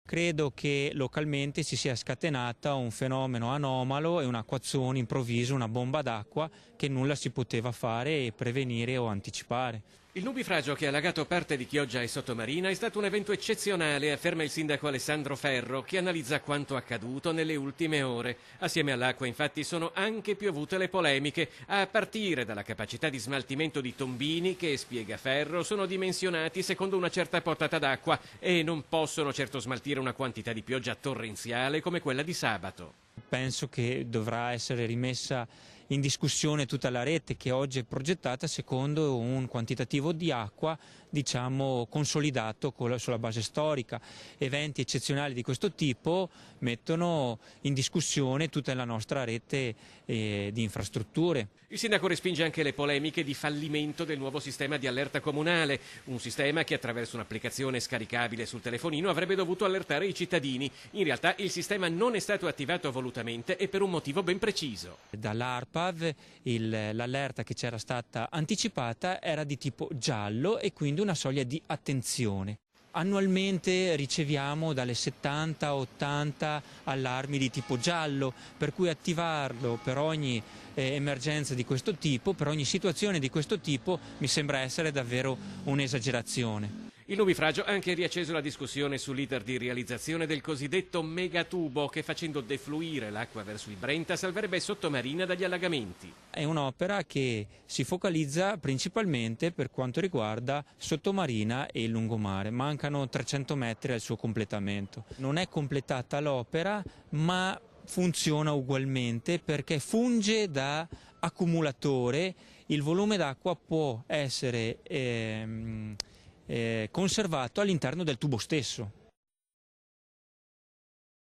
Credo che localmente si sia scatenata un fenomeno anomalo e un acquazzone improvviso, una bomba d'acqua che nulla si poteva fare e prevenire o anticipare. Il nubifragio che ha allagato parte di Chioggia e Sottomarina è stato un evento eccezionale, afferma il sindaco Alessandro Ferro, che analizza quanto accaduto nelle ultime ore. Assieme all'acqua, infatti, sono anche piovute le polemiche, a partire dalla capacità di smaltimento di tombini che, spiega Ferro, sono dimensionati secondo una certa portata d'acqua e non possono certo smaltire una quantità di pioggia torrenziale come quella di sabato. Penso che dovrà essere rimessa in discussione tutta la rete che oggi è progettata secondo un quantitativo di acqua, diciamo, consolidato sulla base storica. Eventi eccezionali di questo tipo mettono in discussione tutta la nostra rete di infrastrutture. Il sindaco respinge anche le polemiche di fallimento del nuovo sistema di allerta comunale, un sistema che attraverso un'applicazione scaricabile sul telefonino avrebbe dovuto allertare i cittadini. In realtà il sistema non è stato attivato volutamente e per un motivo ben preciso. Dall'ARPAV l'allerta che c'era stata anticipata era di tipo giallo e quindi una soglia di attenzione. Annualmente riceviamo dalle 70 a 80 allarmi di tipo giallo, per cui attivarlo per ogni emergenza di questo tipo, per ogni situazione di questo tipo, mi sembra essere davvero un'esagerazione. Il nubifragio ha anche riacceso la discussione sull'iter di realizzazione del cosiddetto megatubo che, facendo defluire l'acqua verso il Brenta, salverebbe Sottomarina dagli allagamenti. È un'opera che si focalizza principalmente per quanto riguarda Sottomarina e il lungomare. Mancano 300 metri al suo completamento. Non è completata l'opera, ma funziona ugualmente perché funge da accumulatore. Il volume d'acqua può essere conservato all'interno del tubo stesso.